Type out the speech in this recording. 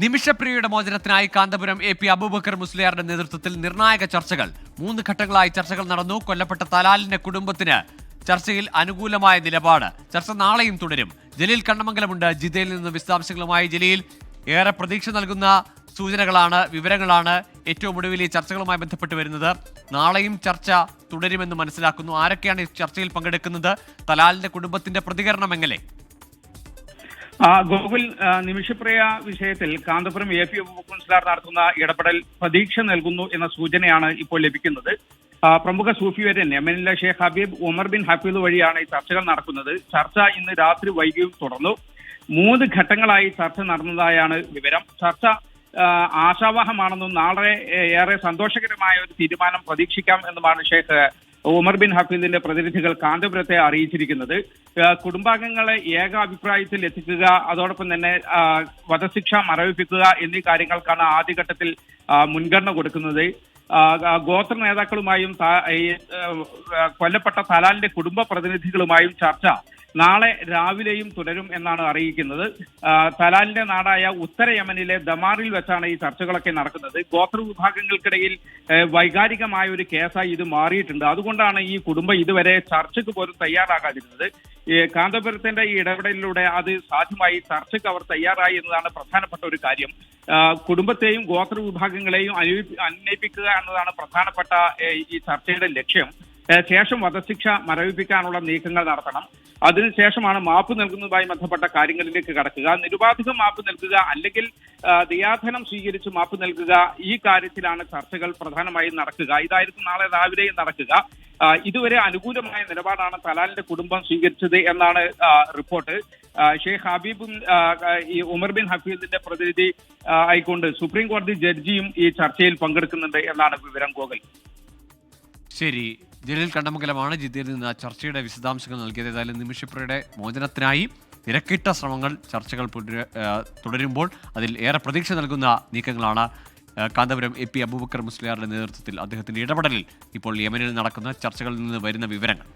നിമിഷപ്രിയയുടെ മോചനത്തിനായി കാന്തപുരം AP അബൂബക്കർ മുസ്ലിയാരുടെ നേതൃത്വത്തിൽ നിർണായക ചർച്ചകൾ 3 ഘട്ടങ്ങളായി ചർച്ചകൾ നടന്നു. കൊല്ലപ്പെട്ട തലാലിന്റെ കുടുംബത്തിന് ചർച്ചയിൽ അനുകൂലമായ നിലപാട്. ചർച്ച നാളെയും തുടരും. ജലീൽ കണ്ണമംഗലമുണ്ട് ജിദ്ദയിൽ നിന്ന് വിശദാംശങ്ങളുമായി. ജലീൽ, ഏറെ പ്രതീക്ഷ നൽകുന്ന സൂചനകളാണ്, വിവരങ്ങളാണ് ഏറ്റവും ഒടുവിൽ ഈ ചർച്ചകളുമായി ബന്ധപ്പെട്ട് വരുന്നത്. നാളെയും ചർച്ച തുടരുമെന്ന് മനസ്സിലാക്കുന്നു. ആരൊക്കെയാണ് ഈ ചർച്ചയിൽ പങ്കെടുക്കുന്നത്? തലാലിന്റെ കുടുംബത്തിന്റെ പ്രതികരണം എങ്ങനെ? ഗോകുൽ, നിമിഷപ്രിയ വിഷയത്തിൽ കാന്തപുരം AP അബൂബക്കർ മുസ്ലിയാർ നടത്തുന്ന ഇടപെടൽ പ്രതീക്ഷ നൽകുന്നു എന്ന സൂചനയാണ് ഇപ്പോൾ ലഭിക്കുന്നത്. പ്രമുഖ സൂഫി വര്യൻ യമനിലെ ഷെയ്ഖ് ഹബീബ് ഉമർ ബിൻ ഹഫീദ് വഴിയാണ് ഈ ചർച്ചകൾ നടക്കുന്നത്. ചർച്ച ഇന്ന് രാത്രി വൈകിയും തുടർന്നു. 3 ഘട്ടങ്ങളായി ചർച്ച നടന്നതായാണ് വിവരം. ചർച്ച ആശാവഹമാണെന്നും നാളെ ഏറെ സന്തോഷകരമായ ഒരു തീരുമാനം പ്രതീക്ഷിക്കാം എന്നുമാണ് ഷെയ്ഖ് ഉമർ ബിൻ ഹഫീദിന്റെ പ്രതിനിധികൾ കാന്തപുരത്തെ അറിയിച്ചിരിക്കുന്നത്. കുടുംബാംഗങ്ങളെ ഏകാഭിപ്രായത്തിൽ എത്തിക്കുക, അതോടൊപ്പം തന്നെ വധശിക്ഷ മരവിപ്പിക്കുക എന്നീ കാര്യങ്ങൾക്കാണ് ആദ്യഘട്ടത്തിൽ മുൻഗണന കൊടുക്കുന്നത്. ഗോത്ര നേതാക്കളുമായും കൊല്ലപ്പെട്ട തലാലിന്റെ കുടുംബ പ്രതിനിധികളുമായും ചർച്ച നാളെ രാവിലെയും തുടരും എന്നാണ് അറിയിക്കുന്നത്. തലാലിന്റെ നാടായ ഉത്തര യമനിലെ ദമാറിൽ വെച്ചാണ് ഈ ചർച്ചകളൊക്കെ നടക്കുന്നത്. ഗോത്ര വിഭാഗങ്ങൾക്കിടയിൽ വൈകാരികമായ ഒരു കേസായി ഇത് മാറിയിട്ടുണ്ട്. അതുകൊണ്ടാണ് ഈ കുടുംബം ഇതുവരെ ചർച്ചയ്ക്ക് പോലും തയ്യാറാകാതിരുന്നത്. കാന്തപുരത്തിന്റെ ഈ ഇടപെടലിലൂടെ അത് സാധ്യമായി, ചർച്ചയ്ക്ക് അവർ തയ്യാറായി എന്നതാണ് പ്രധാനപ്പെട്ട ഒരു കാര്യം. കുടുംബത്തെയും ഗോത്ര വിഭാഗങ്ങളെയും അന്വയിപ്പിക്കുക എന്നതാണ് പ്രധാനപ്പെട്ട ഈ ചർച്ചയുടെ ലക്ഷ്യം. ശേഷം വധശിക്ഷ മരവിപ്പിക്കാനുള്ള നീക്കങ്ങൾ നടത്തണം. അതിനുശേഷമാണ് മാപ്പ് നൽകുന്നതുമായി ബന്ധപ്പെട്ട കാര്യങ്ങളിലേക്ക് കടക്കുക. നിരുപാധികം മാപ്പ് നൽകുക, അല്ലെങ്കിൽ ദയാധനം സ്വീകരിച്ച് മാപ്പ് നൽകുക, ഈ കാര്യത്തിലാണ് ചർച്ചകൾ പ്രധാനമായും നടക്കുക. ഇതായിരിക്കും നാളെ രാവിലെയും നടക്കുക. ഇതുവരെ അനുകൂലമായ നിലപാടാണ് തലാലിന്റെ കുടുംബം സ്വീകരിച്ചത് എന്നാണ് റിപ്പോർട്ട്. ഷെയ്ഖ് ഹബീബും ഈ ഉമർ ബിൻ ഹഫീദിന്റെ പ്രതിനിധി ആയിക്കൊണ്ട് സുപ്രീം കോടതി ജഡ്ജിയും ഈ ചർച്ചയിൽ പങ്കെടുക്കുന്നുണ്ട് എന്നാണ് വിവരം. ഗോകുൽ, ശരി. ജലീൽ കണ്ണമംഗലമാണ് ജിദ്ദയിൽ നിന്ന് ചർച്ചയുടെ വിശദാംശങ്ങൾ നൽകിയത്. ഏതായാലും നിമിഷപ്രിയയുടെ മോചനത്തിനായി തിരക്കിട്ട ശ്രമങ്ങൾ, ചർച്ചകൾ തുടരുമ്പോൾ അതിൽ ഏറെ പ്രതീക്ഷ നൽകുന്ന നീക്കങ്ങളാണ് കാന്തപുരം AP അബൂബക്കർ മുസ്ലിയാരുടെ നേതൃത്വത്തിൽ അദ്ദേഹത്തിന്റെ ഇടപെടലിൽ ഇപ്പോൾ യമനിൽ നടക്കുന്ന ചർച്ചകളിൽ നിന്ന് വരുന്ന വിവരങ്ങൾ.